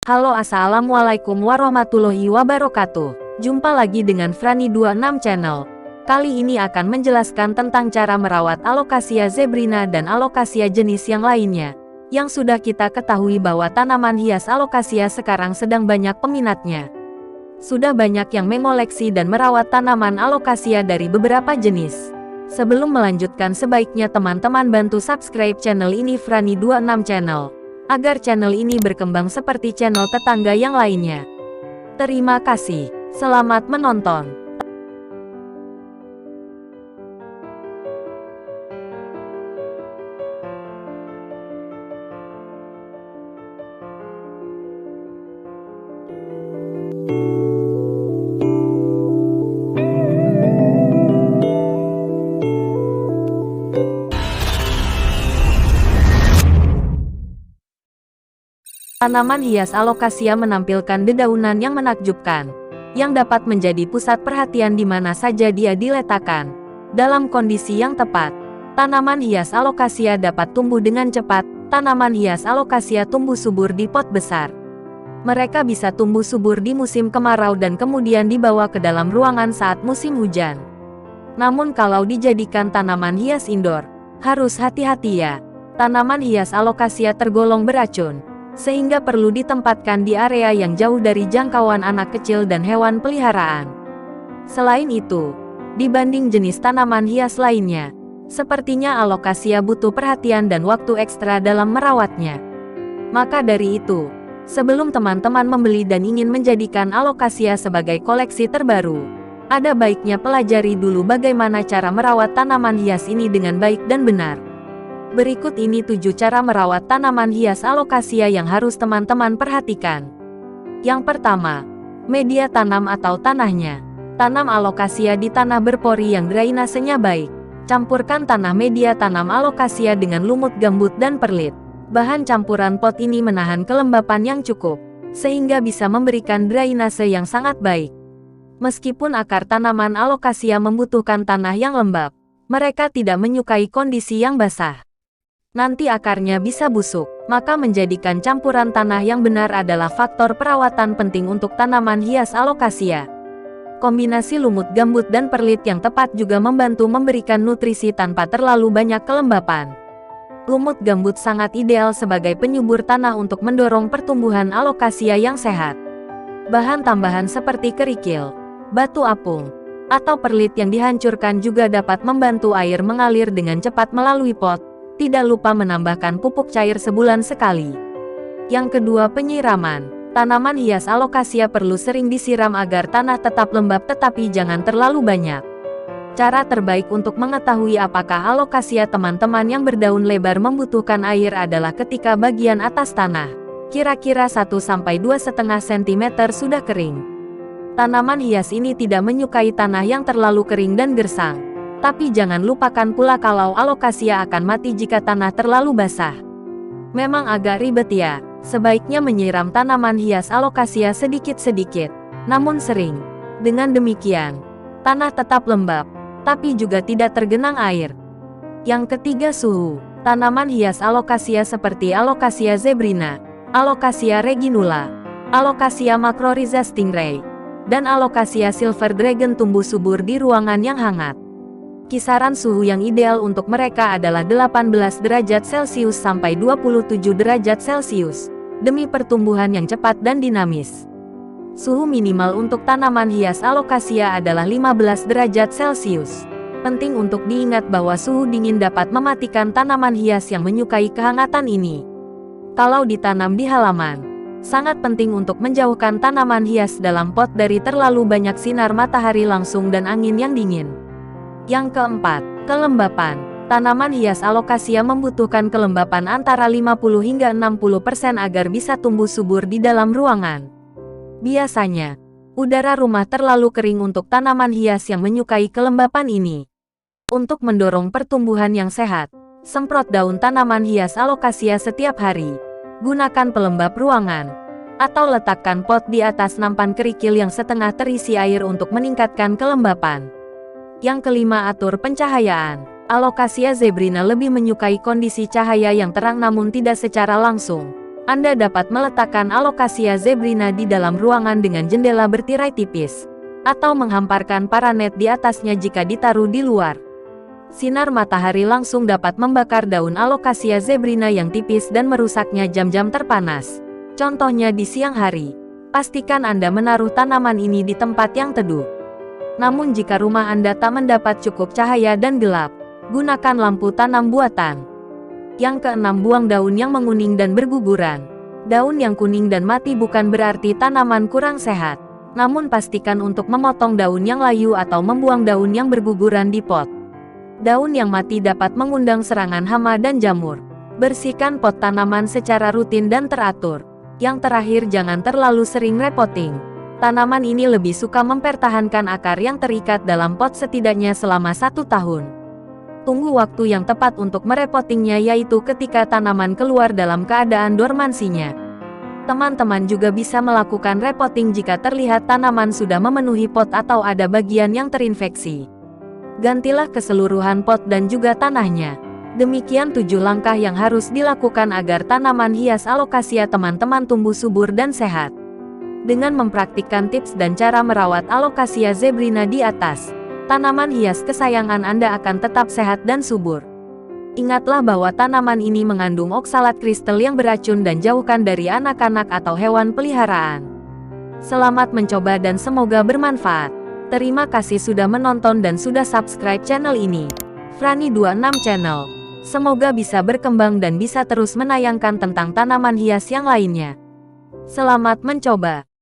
Halo, assalamualaikum warahmatullahi wabarakatuh. Jumpa lagi dengan Frani26 Channel. Kali ini akan menjelaskan tentang cara merawat Alocasia zebrina dan Alocasia jenis yang lainnya. Yang sudah kita ketahui bahwa tanaman hias Alocasia sekarang sedang banyak peminatnya. Sudah banyak yang mengoleksi dan merawat tanaman Alocasia dari beberapa jenis. Sebelum melanjutkan, sebaiknya teman-teman bantu subscribe channel ini Frani26 Channel, agar channel ini berkembang seperti channel tetangga yang lainnya. Terima kasih. Selamat menonton. Tanaman hias Alocasia menampilkan dedaunan yang menakjubkan, yang dapat menjadi pusat perhatian di mana saja dia diletakkan. Dalam kondisi yang tepat, tanaman hias Alocasia dapat tumbuh dengan cepat. Tanaman hias Alocasia tumbuh subur di pot besar. Mereka bisa tumbuh subur di musim kemarau dan kemudian dibawa ke dalam ruangan saat musim hujan. Namun kalau dijadikan tanaman hias indoor, harus hati-hati ya. Tanaman hias Alocasia tergolong beracun, sehingga perlu ditempatkan di area yang jauh dari jangkauan anak kecil dan hewan peliharaan. Selain itu, dibanding jenis tanaman hias lainnya, sepertinya Alocasia butuh perhatian dan waktu ekstra dalam merawatnya. Maka dari itu, sebelum teman-teman membeli dan ingin menjadikan Alocasia sebagai koleksi terbaru, ada baiknya pelajari dulu bagaimana cara merawat tanaman hias ini dengan baik dan benar. Berikut ini 7 cara merawat tanaman hias Alocasia yang harus teman-teman perhatikan. Yang pertama, media tanam atau tanahnya. Tanam Alocasia di tanah berpori yang drainasenya baik. Campurkan tanah media tanam Alocasia dengan lumut gambut dan perlit. Bahan campuran pot ini menahan kelembapan yang cukup, sehingga bisa memberikan drainase yang sangat baik. Meskipun akar tanaman Alocasia membutuhkan tanah yang lembab, mereka tidak menyukai kondisi yang basah. Nanti akarnya bisa busuk, maka menjadikan campuran tanah yang benar adalah faktor perawatan penting untuk tanaman hias Alocasia. Kombinasi lumut gambut dan perlit yang tepat juga membantu memberikan nutrisi tanpa terlalu banyak kelembapan. Lumut gambut sangat ideal sebagai penyubur tanah untuk mendorong pertumbuhan Alocasia yang sehat. Bahan tambahan seperti kerikil, batu apung, atau perlit yang dihancurkan juga dapat membantu air mengalir dengan cepat melalui pot. Tidak lupa menambahkan pupuk cair sebulan sekali. Yang kedua, penyiraman. Tanaman hias Alocasia perlu sering disiram agar tanah tetap lembab tetapi jangan terlalu banyak. Cara terbaik untuk mengetahui apakah Alocasia teman-teman yang berdaun lebar membutuhkan air adalah ketika bagian atas tanah, kira-kira 1–2,5 cm sudah kering. Tanaman hias ini tidak menyukai tanah yang terlalu kering dan gersang. Tapi jangan lupakan pula kalau Alocasia akan mati jika tanah terlalu basah. Memang agak ribet ya, sebaiknya menyiram tanaman hias Alocasia sedikit-sedikit, namun sering. Dengan demikian, tanah tetap lembab, tapi juga tidak tergenang air. Yang ketiga, suhu. Tanaman hias Alocasia seperti Alocasia zebrina, Alocasia reginula, Alocasia macrorhiza stingray, dan Alocasia silver dragon tumbuh subur di ruangan yang hangat. Kisaran suhu yang ideal untuk mereka adalah 18 derajat Celcius sampai 27 derajat Celcius, demi pertumbuhan yang cepat dan dinamis. Suhu minimal untuk tanaman hias Alocasia adalah 15 derajat Celcius. Penting untuk diingat bahwa suhu dingin dapat mematikan tanaman hias yang menyukai kehangatan ini. Kalau ditanam di halaman, sangat penting untuk menjauhkan tanaman hias dalam pot dari terlalu banyak sinar matahari langsung dan angin yang dingin. Yang keempat, kelembapan. Tanaman hias Alocasia membutuhkan kelembapan antara 50 hingga 60% agar bisa tumbuh subur di dalam ruangan. Biasanya, udara rumah terlalu kering untuk tanaman hias yang menyukai kelembapan ini. Untuk mendorong pertumbuhan yang sehat, semprot daun tanaman hias Alocasia setiap hari. Gunakan pelembab ruangan, atau letakkan pot di atas nampan kerikil yang setengah terisi air untuk meningkatkan kelembapan. Yang kelima, atur pencahayaan. Alocasia zebrina lebih menyukai kondisi cahaya yang terang namun tidak secara langsung. Anda dapat meletakkan Alocasia zebrina di dalam ruangan dengan jendela bertirai tipis, atau menghamparkan paranet di atasnya jika ditaruh di luar. Sinar matahari langsung dapat membakar daun Alocasia zebrina yang tipis dan merusaknya jam-jam terpanas. Contohnya di siang hari. Pastikan Anda menaruh tanaman ini di tempat yang teduh. Namun jika rumah Anda tak mendapat cukup cahaya dan gelap, gunakan lampu tanam buatan. Yang keenam, buang daun yang menguning dan berguguran. Daun yang kuning dan mati bukan berarti tanaman kurang sehat. Namun pastikan untuk memotong daun yang layu atau membuang daun yang berguguran di pot. Daun yang mati dapat mengundang serangan hama dan jamur. Bersihkan pot tanaman secara rutin dan teratur. Yang terakhir, jangan terlalu sering repotting. Tanaman ini lebih suka mempertahankan akar yang terikat dalam pot setidaknya selama 1 tahun. Tunggu waktu yang tepat untuk merepottingnya, yaitu ketika tanaman keluar dalam keadaan dormansinya. Teman-teman juga bisa melakukan repotting jika terlihat tanaman sudah memenuhi pot atau ada bagian yang terinfeksi. Gantilah keseluruhan pot dan juga tanahnya. Demikian 7 langkah yang harus dilakukan agar tanaman hias Alocasia teman-teman tumbuh subur dan sehat. Dengan mempraktikkan tips dan cara merawat Alocasia zebrina di atas, tanaman hias kesayangan Anda akan tetap sehat dan subur. Ingatlah bahwa tanaman ini mengandung oksalat kristal yang beracun dan jauhkan dari anak-anak atau hewan peliharaan. Selamat mencoba dan semoga bermanfaat. Terima kasih sudah menonton dan sudah subscribe channel ini. Franny26 Channel. Semoga bisa berkembang dan bisa terus menayangkan tentang tanaman hias yang lainnya. Selamat mencoba.